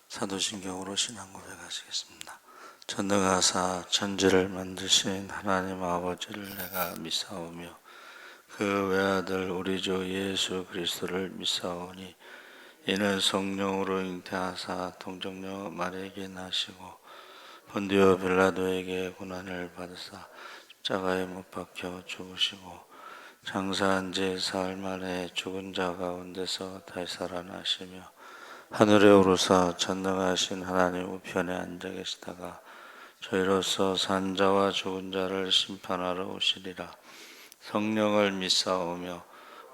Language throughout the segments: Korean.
사도신경으로 신앙 고백하시겠습니다. 전능하사 천지를 만드신 하나님 아버지를 내가 믿사오며 그 외아들 우리 주 예수 그리스도를 믿사오니 이는 성령으로 잉태하사 동정녀 마리아에게 나시고 본디오 빌라도에게 고난을 받으사 십자가에 못 박혀 죽으시고 장사한 지 사흘 만에 죽은 자 가운데서 다시 살아나시며 하늘에 오르사 전능하신 하나님 우편에 앉아 계시다가 저희로서 산 자와 죽은 자를 심판하러 오시리라. 성령을 믿사오며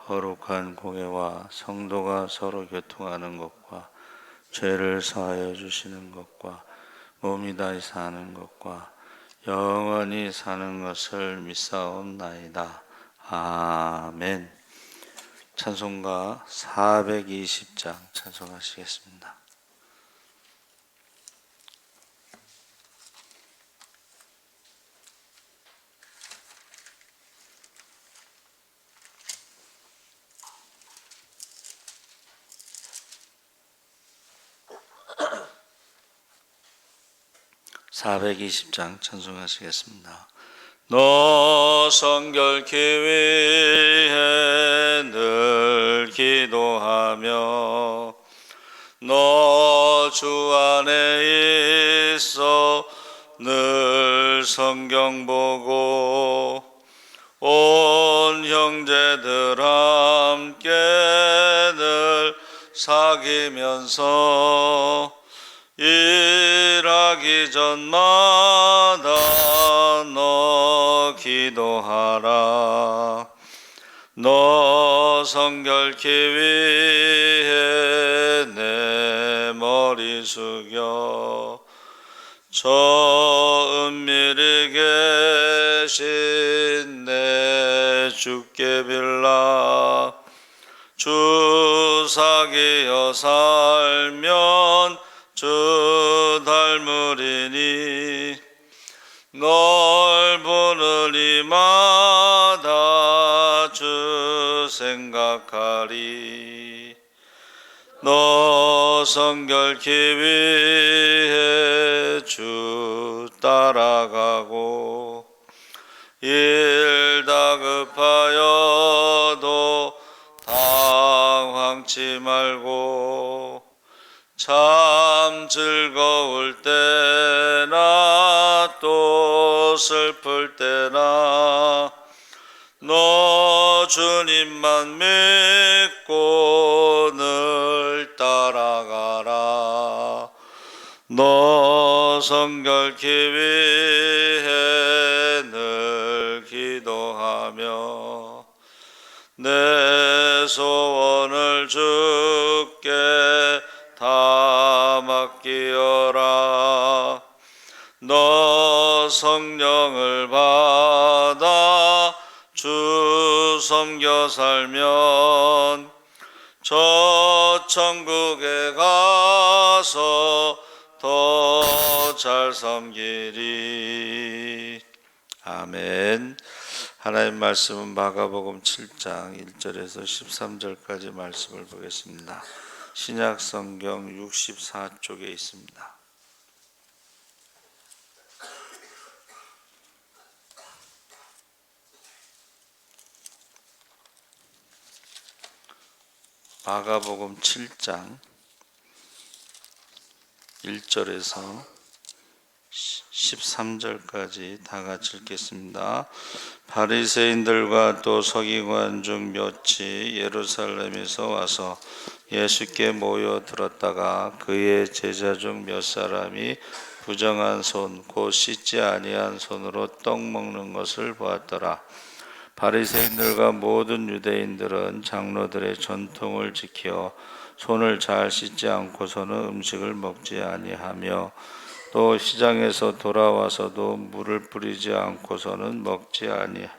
거룩한 공예와 성도가 서로 교통하는 것과 죄를 사하여 주시는 것과 몸이 다시 사는 것과 영원히 사는 것을 믿사옵나이다. 아멘. 찬송가 420장 찬송하시겠습니다. (420장) 찬송하시겠습니다. 너 성결케 위해 늘 기도하며 너 주 안에 있어 늘 성경 보고 온 형제들 함께 늘 사귀면서 일하기 전마다 너 기도하라. 너 성결케 위해 내 머리 숙여 저 은밀히 계신 내 주께 빌라. 주 사귀어 살면 주 닮으리니 널 보는 이마다 주 생각하리. 너 성결케 위해 주 따라가고 일 다급하여도 당황치 말고 참 즐거울 때나 또 슬플 때나 너 주님만 믿고 늘 따라가라. 너 성결케 위해 늘 기도하며 내 소원을 주께 다 맡기어라. 너 성령을 받아 주 섬겨 살면 저 천국에 가서 더 잘 섬기리. 아멘. 하나님 말씀은 마가복음 7장 1절에서 13절까지 말씀을 보겠습니다. 신약성경 64쪽에 있습니다. 마가복음 7장 1절에서 13절까지 다 같이 읽겠습니다. 바리새인들과 또 서기관 중 몇이 예루살렘에서 와서 예수께 모여 들었다가 그의 제자 중 몇 사람이 부정한 손 곧 씻지 아니한 손으로 떡 먹는 것을 보았더라. 바리새인들과 모든 유대인들은 장로들의 전통을 지켜 손을 잘 씻지 않고서는 음식을 먹지 아니하며 또 시장에서 돌아와서도 물을 뿌리지 않고서는 먹지 아니하며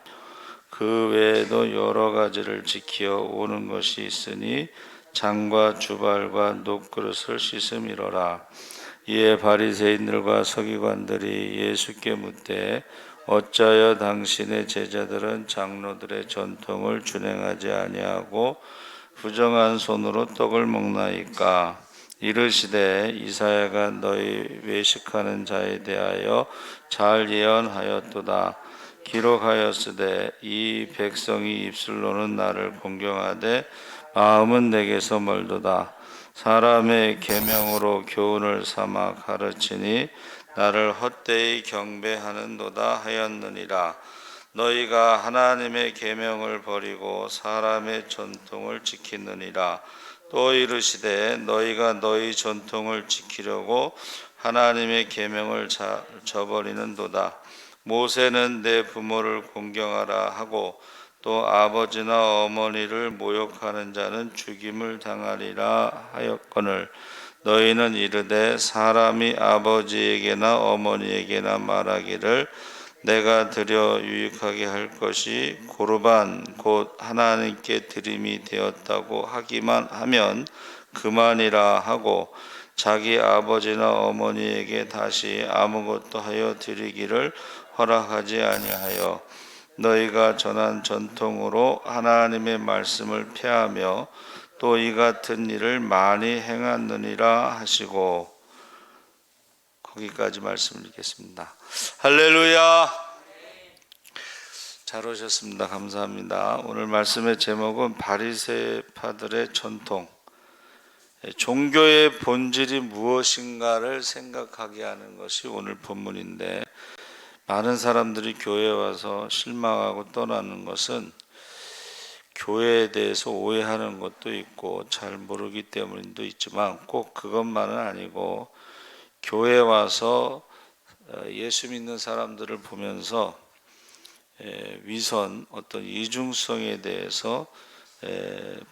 그 외에도 여러 가지를 지켜 오는 것이 있으니 장과 주발과 녹그릇을 씻음이로라. 이에 바리새인들과 서기관들이 예수께 묻되 어찌하여 당신의 제자들은 장로들의 전통을 준행하지 아니하고 부정한 손으로 떡을 먹나이까? 이르시되 이사야가 너희 외식하는 자에 대하여 잘 예언하였도다. 기록하였으되 이 백성이 입술로는 나를 공경하되 마음은 내게서 멀도다. 사람의 계명으로 교훈을 삼아 가르치니 나를 헛되이 경배하는도다 하였느니라. 너희가 하나님의 계명을 버리고 사람의 전통을 지키느니라. 또 이르시되 너희가 너희 전통을 지키려고 하나님의 계명을 저버리는도다. 모세는 내 부모를 공경하라 하고 또 아버지나 어머니를 모욕하는 자는 죽임을 당하리라 하였거늘 너희는 이르되 사람이 아버지에게나 어머니에게나 말하기를 내가 드려 유익하게 할 것이 고르반 곧 하나님께 드림이 되었다고 하기만 하면 그만이라 하고 자기 아버지나 어머니에게 다시 아무것도 하여 드리기를 허락하지 아니하여 너희가 전한 전통으로 하나님의 말씀을 폐하며 또 이 같은 일을 많이 행하느니라 하시고. 거기까지 말씀을 읽겠습니다. 할렐루야. 잘 오셨습니다. 감사합니다. 오늘 말씀의 제목은 바리새파들의 전통, 종교의 본질이 무엇인가를 생각하게 하는 것이 오늘 본문인데, 많은 사람들이 교회에 와서 실망하고 떠나는 것은 교회에 대해서 오해하는 것도 있고 잘 모르기 때문도 있지만 꼭 그것만은 아니고 교회에 와서 예수 믿는 사람들을 보면서 위선, 어떤 이중성에 대해서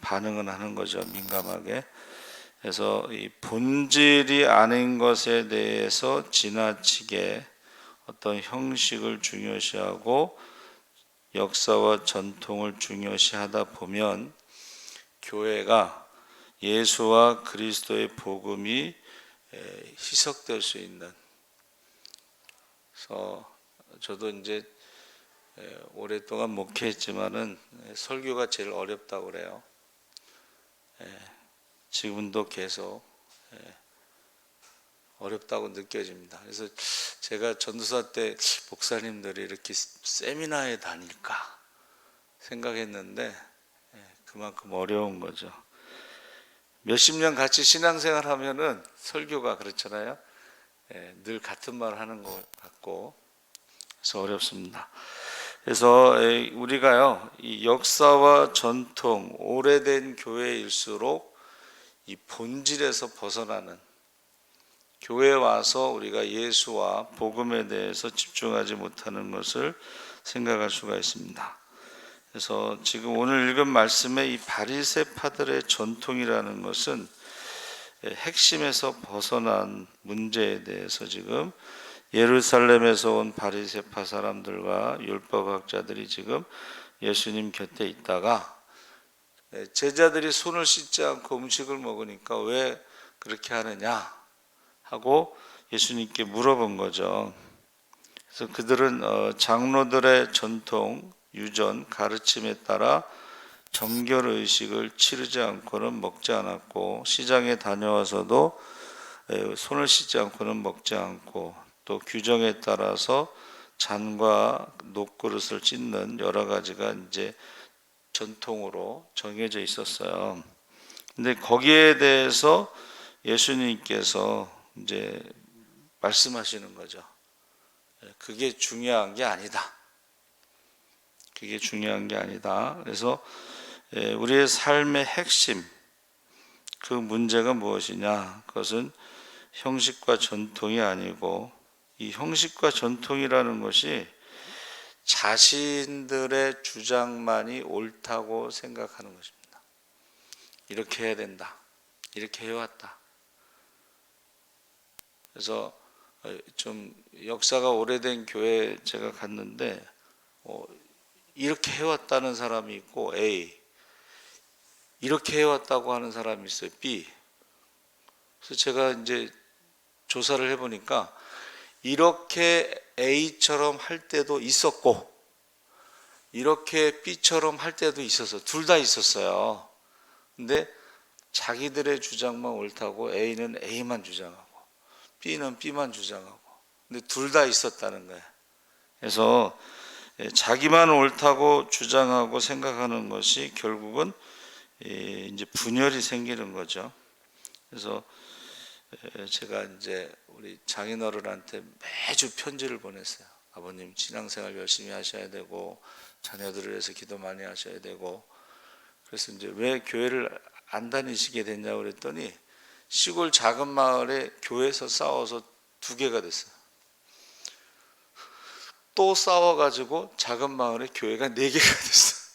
반응은 하는 거죠. 민감하게. 그래서 이 본질이 아닌 것에 대해서 지나치게 어떤 형식을 중요시하고 역사와 전통을 중요시하다 보면 교회가 예수와 그리스도의 복음이 희석될 수 있는. 그래서 저도 이제 오랫동안 목회했지만은 설교가 제일 어렵다고 그래요. 지금도 계속 어렵다고 느껴집니다. 그래서 제가 전도사 때 목사님들이 이렇게 세미나에 다닐까 생각했는데 그만큼 어려운 거죠. 몇십 년 같이 신앙생활 하면은 설교가 그렇잖아요. 늘 같은 말 하는 것 같고 그래서 어렵습니다. 그래서 우리가요, 이 역사와 전통, 오래된 교회일수록 이 본질에서 벗어나는, 교회에 와서 우리가 예수와 복음에 대해서 집중하지 못하는 것을 생각할 수가 있습니다. 그래서 지금 오늘 읽은 말씀의 이 바리새파들의 전통이라는 것은 핵심에서 벗어난 문제에 대해서 지금 예루살렘에서 온 바리새파 사람들과 율법학자들이 지금 예수님 곁에 있다가 제자들이 손을 씻지 않고 음식을 먹으니까 왜 그렇게 하느냐 하고 예수님께 물어본 거죠. 그래서 그들은 장로들의 전통, 유전, 가르침에 따라 정결의식을 치르지 않고는 먹지 않았고 시장에 다녀와서도 손을 씻지 않고는 먹지 않고 또 규정에 따라서 잔과 녹그릇을 찢는 여러 가지가 이제 전통으로 정해져 있었어요. 근데 거기에 대해서 예수님께서 이제 말씀하시는 거죠. 그게 중요한 게 아니다. 그게 중요한 게 아니다. 그래서 우리의 삶의 핵심, 그 문제가 무엇이냐? 그것은 형식과 전통이 아니고 이 형식과 전통이라는 것이 자신들의 주장만이 옳다고 생각하는 것입니다. 이렇게 해야 된다. 이렇게 해왔다. 그래서 좀 역사가 오래된 교회 제가 갔는데 이렇게 해왔다는 사람이 있고 A, 이렇게 해왔다고 하는 사람이 있어요. B. 그래서 제가 이제 조사를 해보니까 이렇게 A처럼 할 때도 있었고 이렇게 B처럼 할 때도 있었어요. 둘 다 있었어요. 근데 자기들의 주장만 옳다고 A는 A만 주장하고 B는 B만 주장하고, 근데 둘 다 있었다는 거예요. 그래서 자기만 옳다고 주장하고 생각하는 것이 결국은 이제 분열이 생기는 거죠. 그래서 제가 이제 우리 장인어른한테 매주 편지를 보냈어요. 아버님 신앙생활 열심히 하셔야 되고 자녀들을 위해서 기도 많이 하셔야 되고. 그래서 이제 왜 교회를 안 다니시게 됐냐고 그랬더니 시골 작은 마을에 교회에서 싸워서 2개가 됐어요. 또 싸워가지고 작은 마을에 교회가 4개가 됐어요.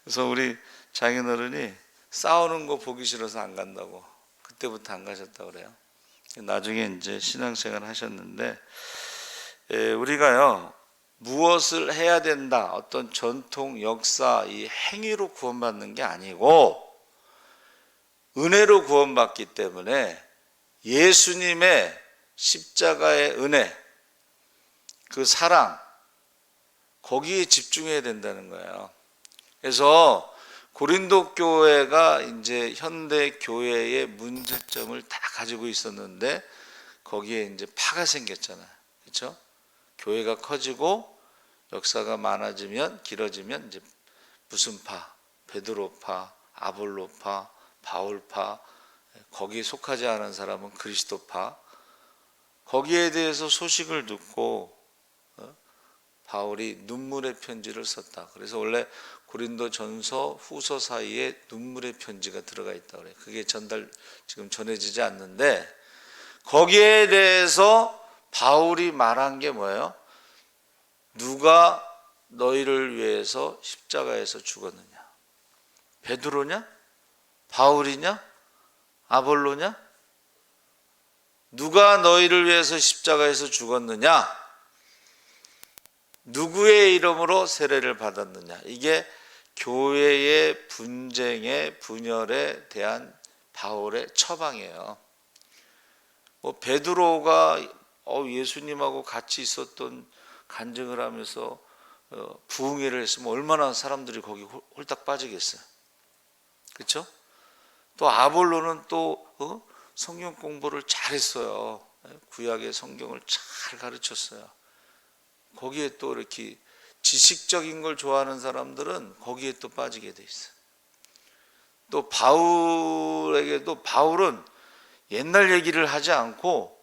그래서 우리 장인어른이 싸우는 거 보기 싫어서 안 간다고, 그때부터 안 가셨다고 그래요. 나중에 이제 신앙생활 하셨는데, 우리가요 무엇을 해야 된다, 어떤 전통, 역사, 이 행위로 구원받는 게 아니고 은혜로 구원받기 때문에 예수님의 십자가의 은혜, 그 사랑, 거기에 집중해야 된다는 거예요. 그래서 고린도 교회가 이제 현대 교회의 문제점을 다 가지고 있었는데 거기에 이제 파가 생겼잖아요. 그렇죠? 교회가 커지고 역사가 많아지면, 길어지면 이제 무슨 파, 베드로파, 아볼로파, 바울파, 거기에 속하지 않은 사람은 그리스도파, 거기에 대해서 소식을 듣고 바울이 눈물의 편지를 썼다. 그래서 원래 고린도 전서 후서 사이에 눈물의 편지가 들어가 있다 그래요. 그게 지금 전해지지 않는데, 거기에 대해서 바울이 말한 게 뭐예요? 누가 너희를 위해서 십자가에서 죽었느냐? 베드로냐? 바울이냐? 아볼로냐? 누가 너희를 위해서 십자가에서 죽었느냐? 누구의 이름으로 세례를 받았느냐? 이게 교회의 분쟁의 분열에 대한 바울의 처방이에요. 베드로가 예수님하고 같이 있었던, 간증을 하면서 부흥회를 했으면 얼마나 사람들이 거기 홀딱 빠지겠어요. 그렇죠? 또 아볼로는 또 성경 공부를 잘했어요. 구약의 성경을 잘 가르쳤어요. 거기에 또 이렇게 지식적인 걸 좋아하는 사람들은 거기에 또 빠지게 돼 있어요. 또 바울에게도, 바울은 옛날 얘기를 하지 않고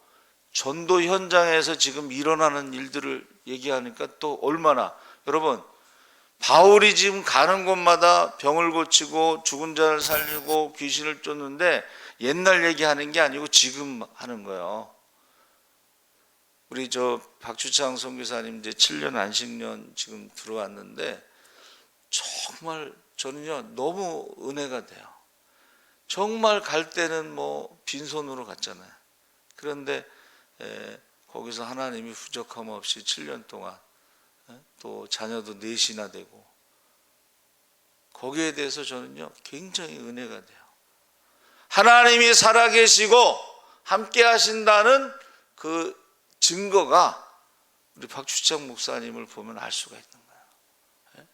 전도 현장에서 지금 일어나는 일들을 얘기하니까 또 얼마나, 여러분 바울이 지금 가는 곳마다 병을 고치고 죽은 자를 살리고 귀신을 쫓는데 옛날 얘기하는 게 아니고 지금 하는 거예요. 우리 박주창 선교사님 이제 7년 안식년 지금 들어왔는데 정말 저는요 너무 은혜가 돼요. 정말 갈 때는 뭐 빈손으로 갔잖아요. 그런데 거기서 하나님이 부족함 없이 7년 동안 또 자녀도 4이나 되고, 거기에 대해서 저는요 굉장히 은혜가 돼요. 하나님이 살아계시고 함께 하신다는 그 증거가 우리 박주창 목사님을 보면 알 수가 있는 거예요.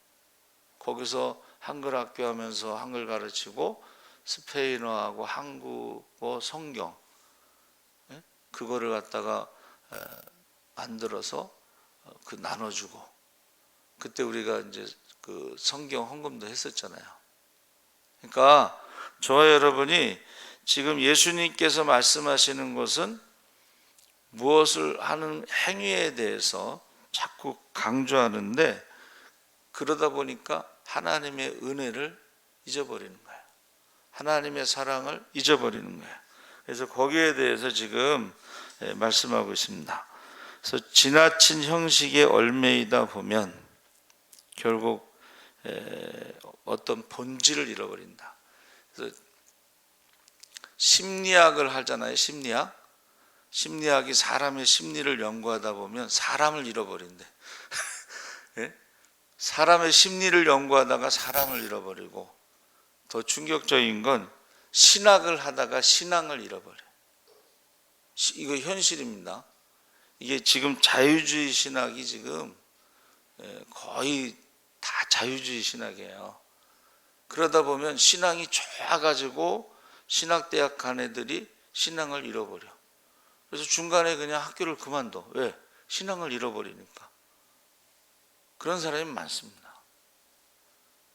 거기서 한글 학교 하면서 한글 가르치고 스페인어하고 한국어 성경, 그거를 갖다가 만들어서 나눠주고, 그때 우리가 이제 그 성경 헌금도 했었잖아요. 그러니까 저와 여러분이 지금 예수님께서 말씀하시는 것은 무엇을 하는 행위에 대해서 자꾸 강조하는데, 그러다 보니까 하나님의 은혜를 잊어버리는 거예요. 하나님의 사랑을 잊어버리는 거예요. 그래서 거기에 대해서 지금 말씀하고 있습니다. 그래서 지나친 형식의 얽매이다 보면 결국 어떤 본질을 잃어버린다. 그래서 심리학을 하잖아요. 심리학이 사람의 심리를 연구하다 보면 사람을 잃어버린대. 사람의 심리를 연구하다가 사람을 잃어버리고, 더 충격적인 건 신학을 하다가 신앙을 잃어버려. 이거 현실입니다. 이게 지금 자유주의 신학이 지금 거의 다 자유주의 신학이에요. 그러다 보면 신앙이 좋아가지고 신학대학 간 애들이 신앙을 잃어버려. 그래서 중간에 그냥 학교를 그만둬. 왜? 신앙을 잃어버리니까. 그런 사람이 많습니다.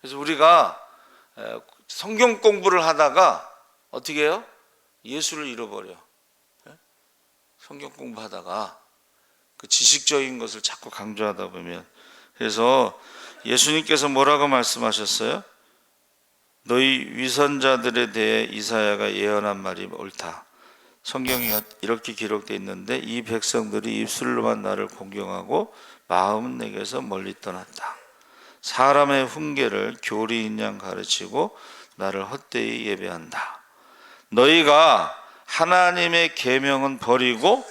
그래서 우리가 성경 공부를 하다가 어떻게 해요? 예수를 잃어버려. 성경 공부하다가 그 지식적인 것을 자꾸 강조하다 보면. 그래서 예수님께서 뭐라고 말씀하셨어요? 너희 위선자들에 대해 이사야가 예언한 말이 옳다. 성경이 이렇게 기록되어 있는데 이 백성들이 입술로만 나를 공경하고 마음은 내게서 멀리 떠났다. 사람의 훈계를 교리인 양 가르치고 나를 헛되이 예배한다. 너희가 하나님의 계명은 버리고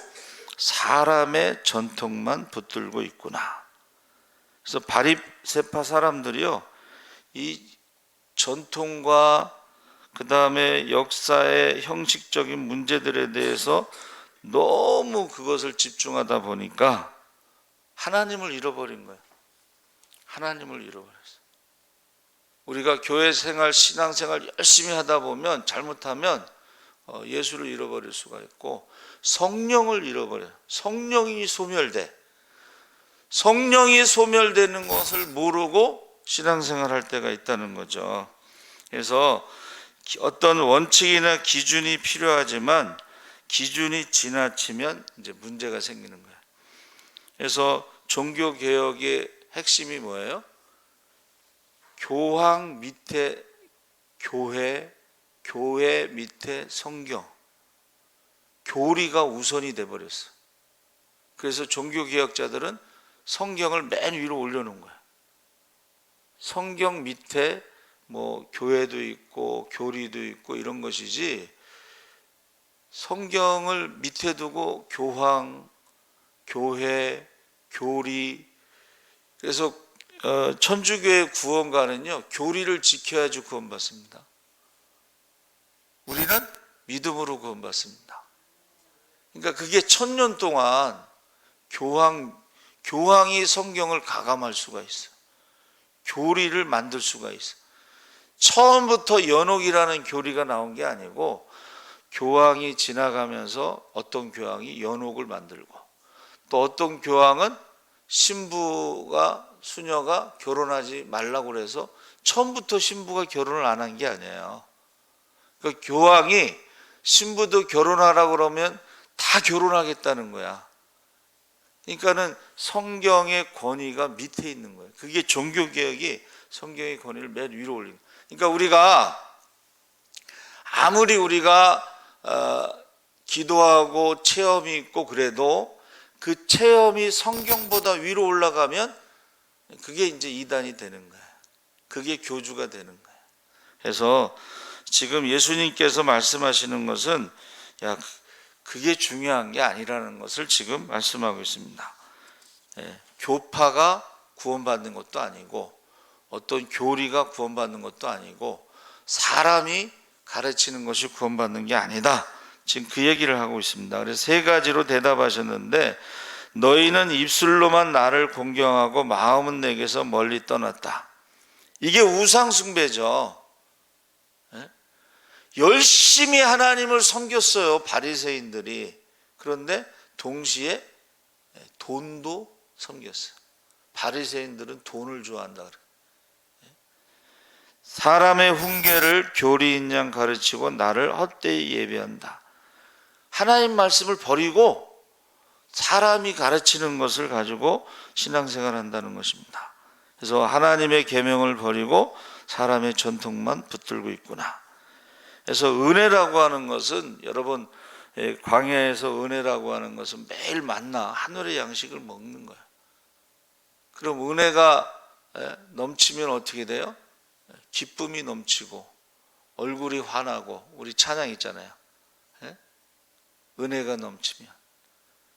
사람의 전통만 붙들고 있구나. 그래서 바리새파 사람들이요, 이 전통과 그 다음에 역사의 형식적인 문제들에 대해서 너무 그것을 집중하다 보니까 하나님을 잃어버린 거예요. 하나님을 잃어버렸어요. 우리가 교회 생활, 신앙 생활 열심히 하다 보면 잘못하면 예수를 잃어버릴 수가 있고 성령을 잃어버려요. 성령이 소멸돼. 성령이 소멸되는 것을 모르고 신앙생활 할 때가 있다는 거죠. 그래서 어떤 원칙이나 기준이 필요하지만 기준이 지나치면 이제 문제가 생기는 거예요. 그래서 종교개혁의 핵심이 뭐예요? 교황 밑에 교회, 교회 밑에 성경, 교리가 우선이 돼버렸어. 그래서 종교개혁자들은 성경을 맨 위로 올려놓은 거야. 성경 밑에 뭐 교회도 있고 교리도 있고 이런 것이지, 성경을 밑에 두고 교황, 교회, 교리. 그래서 천주교의 구원가는요, 교리를 지켜야지 구원받습니다. 우리는 믿음으로 구원받습니다. 그러니까 그게 1000년 동안 교황이 성경을 가감할 수가 있어. 교리를 만들 수가 있어. 처음부터 연옥이라는 교리가 나온 게 아니고 교황이 지나가면서 어떤 교황이 연옥을 만들고, 또 어떤 교황은 신부가, 수녀가 결혼하지 말라고 그래서 처음부터 신부가 결혼을 안 한 게 아니에요. 그 교황이 신부도 결혼하라고 그러면 다 결혼하겠다는 거야. 그러니까는 성경의 권위가 밑에 있는 거예요. 그게 종교개혁이 성경의 권위를 맨 위로 올린 거예요. 그러니까 우리가 아무리 우리가 기도하고 체험이 있고 그래도 그 체험이 성경보다 위로 올라가면 그게 이제 이단이 되는 거예요. 그게 교주가 되는 거예요. 그래서 지금 예수님께서 말씀하시는 것은 그게 중요한 게 아니라는 것을 지금 말씀하고 있습니다. 교파가 구원받는 것도 아니고 어떤 교리가 구원받는 것도 아니고 사람이 가르치는 것이 구원받는 게 아니다. 지금 그 얘기를 하고 있습니다. 그래서 3가지로 대답하셨는데, 너희는 입술로만 나를 공경하고 마음은 내게서 멀리 떠났다. 이게 우상숭배죠. 열심히 하나님을 섬겼어요, 바리새인들이. 그런데 동시에 돈도 섬겼어요. 바리새인들은 돈을 좋아한다 그래요. 사람의 훈계를 교리인 양 가르치고 나를 헛되이 예배한다. 하나님 말씀을 버리고 사람이 가르치는 것을 가지고 신앙생활 한다는 것입니다. 그래서 하나님의 계명을 버리고 사람의 전통만 붙들고 있구나. 그래서 은혜라고 하는 것은, 여러분, 광야에서 은혜라고 하는 것은 매일 만나 하늘의 양식을 먹는 거예요. 그럼 은혜가 넘치면 어떻게 돼요? 기쁨이 넘치고 얼굴이 환하고, 우리 찬양 있잖아요. 은혜가 넘치면.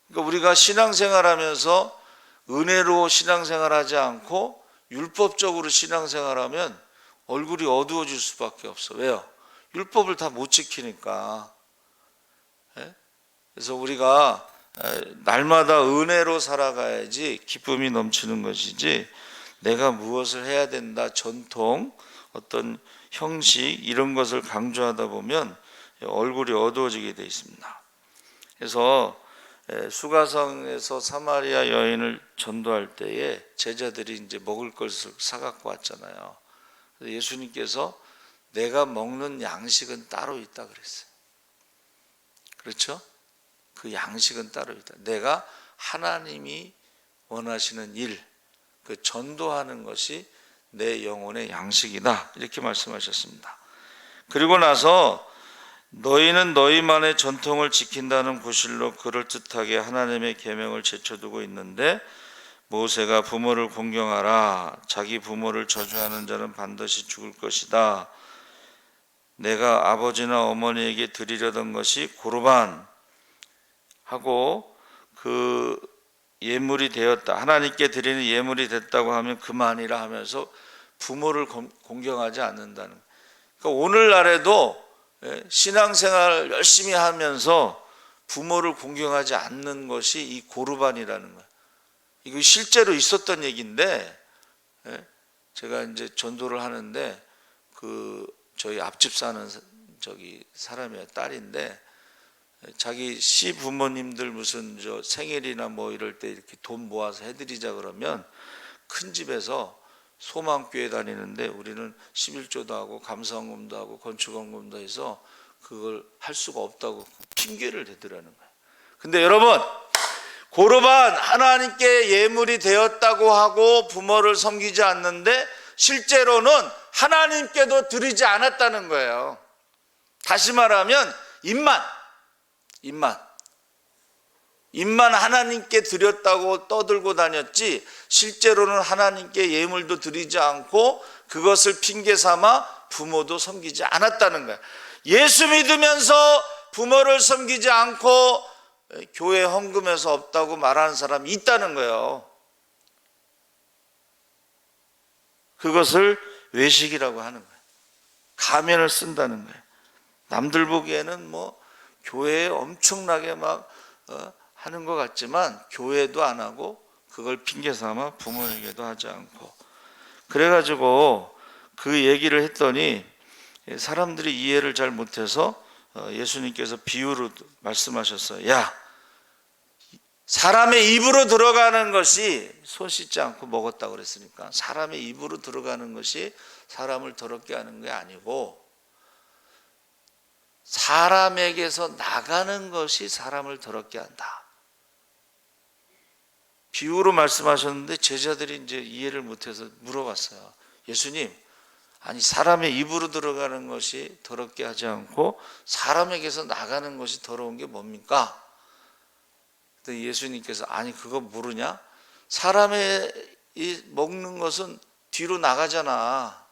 그러니까 우리가 신앙생활하면서 은혜로 신앙생활하지 않고 율법적으로 신앙생활하면 얼굴이 어두워질 수밖에 없어. 왜요? 율법을 다 못 지키니까. 그래서 우리가 날마다 은혜로 살아가야지 기쁨이 넘치는 것이지, 내가 무엇을 해야 된다, 전통, 어떤 형식, 이런 것을 강조하다 보면 얼굴이 어두워지게 돼 있습니다. 그래서 수가성에서 사마리아 여인을 전도할 때에 제자들이 이제 먹을 것을 사갖고 왔잖아요. 그래서 예수님께서 내가 먹는 양식은 따로 있다 그랬어요. 그렇죠? 그 양식은 따로 있다. 내가 하나님이 원하시는 일, 그 전도하는 것이 내 영혼의 양식이다, 이렇게 말씀하셨습니다. 그리고 나서 너희는 너희만의 전통을 지킨다는 구실로 그럴듯하게 하나님의 계명을 제쳐두고 있는데, 모세가 부모를 공경하라, 자기 부모를 저주하는 자는 반드시 죽을 것이다, 내가 아버지나 어머니에게 드리려던 것이 고르반 하고 그 예물이 되었다, 하나님께 드리는 예물이 됐다고 하면 그만이라 하면서 부모를 공경하지 않는다는 거예요. 그러니까 오늘날에도 신앙생활 열심히 하면서 부모를 공경하지 않는 것이 이 고르반이라는 거예요. 이거 실제로 있었던 얘기인데, 제가 이제 전도를 하는데 저희 앞집 사는 사람의 딸인데, 자기 시부모님들 무슨 생일이나 뭐 이럴 때 이렇게 돈 모아서 해드리자 그러면 큰 집에서 소망교회 다니는데 우리는 11조도 하고 감사원금도 하고 건축원금도 해서 그걸 할 수가 없다고 핑계를 대더라는 거예요. 근데 여러분, 고르반 하나님께 예물이 되었다고 하고 부모를 섬기지 않는데 실제로는 하나님께도 드리지 않았다는 거예요. 다시 말하면 입만 하나님께 드렸다고 떠들고 다녔지, 실제로는 하나님께 예물도 드리지 않고 그것을 핑계 삼아 부모도 섬기지 않았다는 거예요. 예수 믿으면서 부모를 섬기지 않고 교회 헌금에서 없다고 말하는 사람이 있다는 거예요. 그것을 외식이라고 하는 거예요. 가면을 쓴다는 거예요. 남들 보기에는 뭐 교회에 엄청나게 막 하는 것 같지만 교회도 안 하고 그걸 핑계 삼아 부모에게도 하지 않고, 그래가지고 그 얘기를 했더니 사람들이 이해를 잘 못해서 예수님께서 비유로 말씀하셨어요. 야, 사람의 입으로 들어가는 것이 손 씻지 않고 먹었다고 그랬으니까 사람의 입으로 들어가는 것이 사람을 더럽게 하는 게 아니고 사람에게서 나가는 것이 사람을 더럽게 한다. 비유로 말씀하셨는데 제자들이 이제 이해를 못해서 물어봤어요. 예수님, 아니 사람의 입으로 들어가는 것이 더럽게 하지 않고 사람에게서 나가는 것이 더러운 게 뭡니까? 그랬더니 예수님께서 아니 그거 모르냐? 사람의 먹는 것은 뒤로 나가잖아.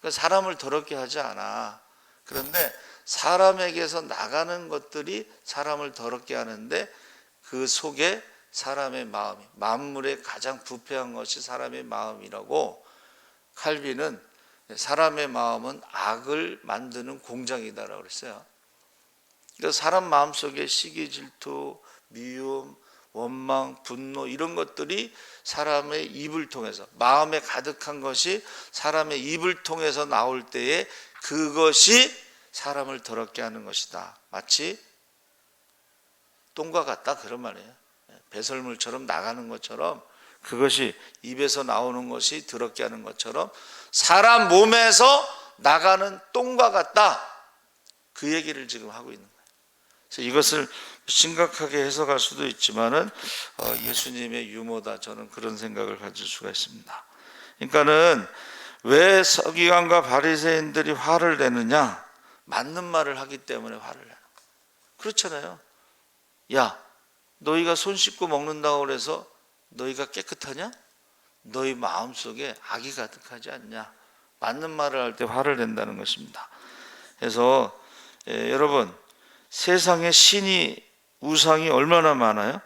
그러니까 사람을 더럽게 하지 않아. 그런데 사람에게서 나가는 것들이 사람을 더럽게 하는데 그 속에 사람의 마음이, 만물의 가장 부패한 것이 사람의 마음이라고, 칼빈은 사람의 마음은 악을 만드는 공장이다라고 그랬어요. 그래서 사람 마음속에 시기, 질투, 미움, 원망, 분노 이런 것들이 사람의 입을 통해서, 마음에 가득한 것이 사람의 입을 통해서 나올 때에 그것이 사람을 더럽게 하는 것이다. 마치 똥과 같다 그런 말이에요. 배설물처럼 나가는 것처럼, 그것이 입에서 나오는 것이 더럽게 하는 것처럼 사람 몸에서 나가는 똥과 같다, 그 얘기를 지금 하고 있는 거예요. 그래서 이것을 심각하게 해석할 수도 있지만은 예수님의 유머다, 저는 그런 생각을 가질 수가 있습니다. 그러니까는 왜 서기관과 바리새인들이 화를 내느냐? 맞는 말을 하기 때문에 화를 내는 거예요. 그렇잖아요. 야, 너희가 손 씻고 먹는다고 그래서 너희가 깨끗하냐? 너희 마음속에 악이 가득하지 않냐? 맞는 말을 할 때 화를 낸다는 것입니다. 그래서 여러분, 세상에 신이, 우상이 얼마나 많아요?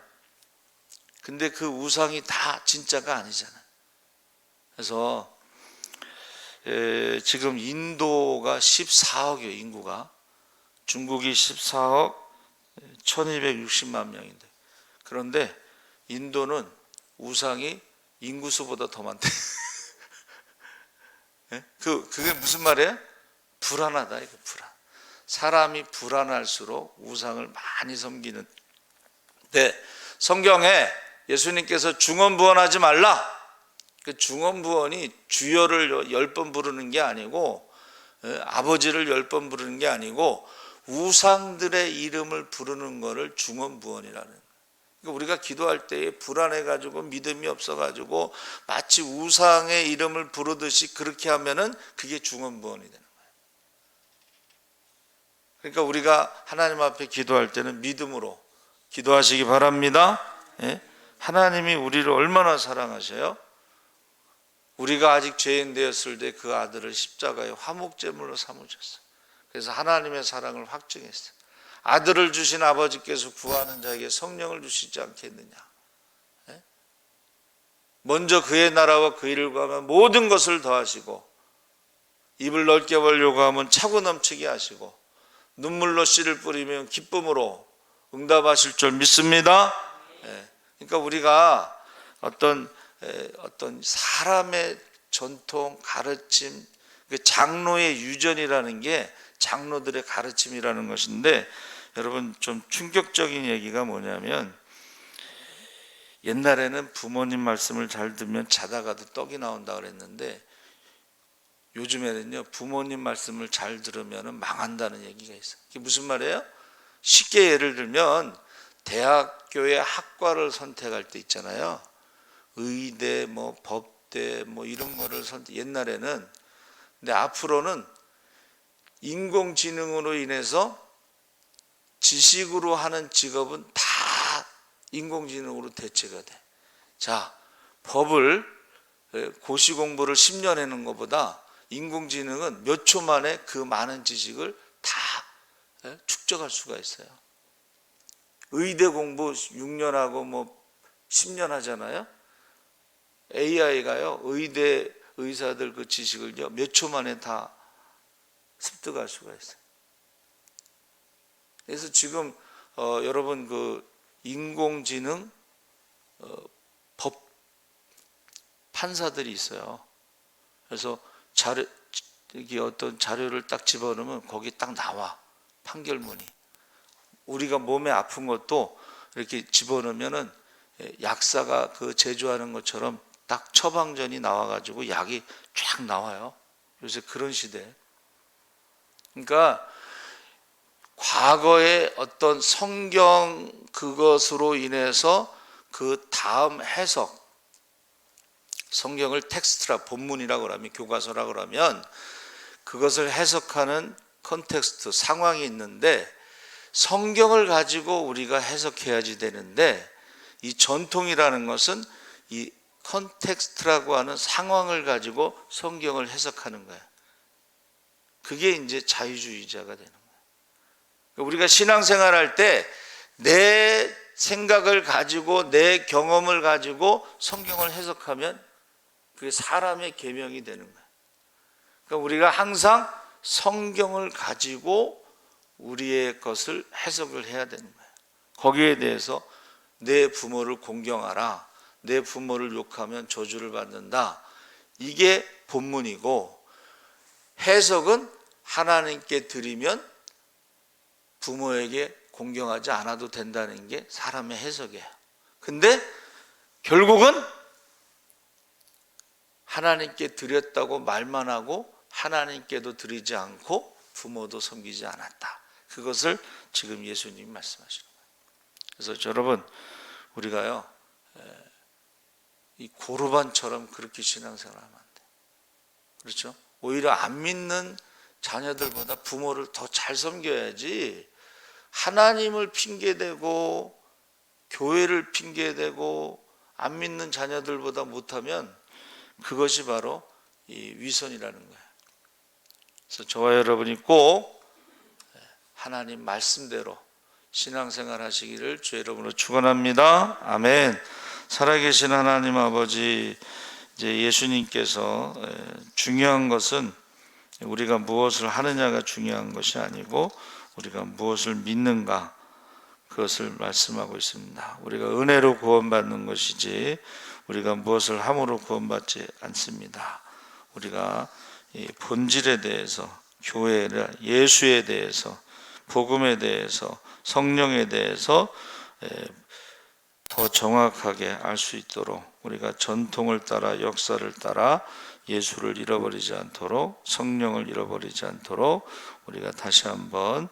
근데 그 우상이 다 진짜가 아니잖아요. 그래서 지금 인도가 14억이에요. 인구가. 중국이 14억 1260만 명인데, 그런데 인도는 우상이 인구수보다 더 많대. 그게 무슨 말이에요? 불안하다, 이거 불안. 사람이 불안할수록 우상을 많이 섬기는. 네, 성경에 예수님께서 중언부언하지 말라. 그 중언부언이 주여를 10번 부르는 게 아니고 아버지를 10번 부르는 게 아니고 우상들의 이름을 부르는 거를 중언부언이라는 거예요. 그러니까 우리가 기도할 때에 불안해가지고 믿음이 없어가지고 마치 우상의 이름을 부르듯이 그렇게 하면은 그게 중언부언이 되는 거예요. 그러니까 우리가 하나님 앞에 기도할 때는 믿음으로 기도하시기 바랍니다. 예? 하나님이 우리를 얼마나 사랑하셔요? 우리가 아직 죄인 되었을 때 그 아들을 십자가에 화목제물로 삼으셨어요. 그래서 하나님의 사랑을 확증했어요. 아들을 주신 아버지께서 구하는 자에게 성령을 주시지 않겠느냐. 먼저 그의 나라와 그 일을 구하면 모든 것을 더하시고, 입을 넓게 벌려고 하면 차고 넘치게 하시고, 눈물로 씨를 뿌리면 기쁨으로 응답하실 줄 믿습니다. 그러니까 우리가 어떤 사람의 전통, 가르침, 그 장로의 유전이라는 게 장로들의 가르침이라는 것인데, 여러분 좀 충격적인 얘기가 뭐냐면, 옛날에는 부모님 말씀을 잘 듣면 자다가도 떡이 나온다 그랬는데 요즘에는요, 부모님 말씀을 잘 들으면 망한다는 얘기가 있어요. 이게 무슨 말이에요? 쉽게 예를 들면 대학교의 학과를 선택할 때 있잖아요. 의대, 법대 이런 거를 옛날에는. 근데 앞으로는 인공지능으로 인해서 지식으로 하는 직업은 다 인공지능으로 대체가 돼. 자, 법을 고시 공부를 10년 하는 것보다 인공지능은 몇 초 만에 그 많은 지식을 다 축적할 수가 있어요. 의대 공부 6년 하고 10년 하잖아요. AI가요, 의대 의사들 그 지식을요, 몇 초 만에 다 습득할 수가 있어요. 그래서 지금 여러분 그 인공지능 법 판사들이 있어요. 그래서 이게 어떤 자료를 딱 집어넣으면 거기 딱 나와, 판결문이. 우리가 몸에 아픈 것도 이렇게 집어넣으면은 약사가 그 제조하는 것처럼 딱 처방전이 나와가지고 약이 쫙 나와요. 요새 그런 시대. 그러니까 과거의 어떤 성경 그것으로 인해서 그 다음 해석, 성경을 텍스트라, 본문이라고 하면, 교과서라고 하면 그것을 해석하는 컨텍스트, 상황이 있는데 성경을 가지고 우리가 해석해야지 되는데, 이 전통이라는 것은 이 컨텍스트라고 하는 상황을 가지고 성경을 해석하는 거예요. 그게 이제 자유주의자가 되는 거예요. 우리가 신앙생활 할 때 내 생각을 가지고 내 경험을 가지고 성경을 해석하면 그게 사람의 계명이 되는 거예요. 그러니까 우리가 항상 성경을 가지고 우리의 것을 해석을 해야 되는 거예요. 거기에 대해서 내 부모를 공경하라, 내 부모를 욕하면 저주를 받는다, 이게 본문이고, 해석은 하나님께 드리면 부모에게 공경하지 않아도 된다는 게 사람의 해석이에요. 근데 결국은 하나님께 드렸다고 말만 하고 하나님께도 드리지 않고 부모도 섬기지 않았다. 그것을 지금 예수님이 말씀하시는 거예요. 그래서 여러분, 우리가요, 이 고르반처럼 그렇게 신앙생활하면 안 돼요. 그렇죠? 오히려 안 믿는 자녀들보다 부모를 더 잘 섬겨야지, 하나님을 핑계대고 교회를 핑계대고 안 믿는 자녀들보다 못하면 그것이 바로 이 위선이라는 거예요. 그래서 저와 여러분이 꼭 하나님 말씀대로 신앙생활 하시기를 주의 이름으로 축원합니다. 아멘. 살아계신 하나님 아버지, 이제 예수님께서 중요한 것은 우리가 무엇을 하느냐가 중요한 것이 아니고 우리가 무엇을 믿는가, 그것을 말씀하고 있습니다. 우리가 은혜로 구원받는 것이지 우리가 무엇을 함으로 구원받지 않습니다. 우리가 이 본질에 대해서 교회를 예수에 대해서, 복음에 대해서, 성령에 대해서 더 정확하게 알 수 있도록 우리가 전통을 따라 역사를 따라 예수를 잃어버리지 않도록, 성령을 잃어버리지 않도록 우리가 다시 한번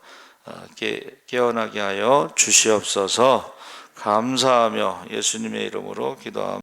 깨어나게 하여 주시옵소서. 감사하며 예수님의 이름으로 기도합니다.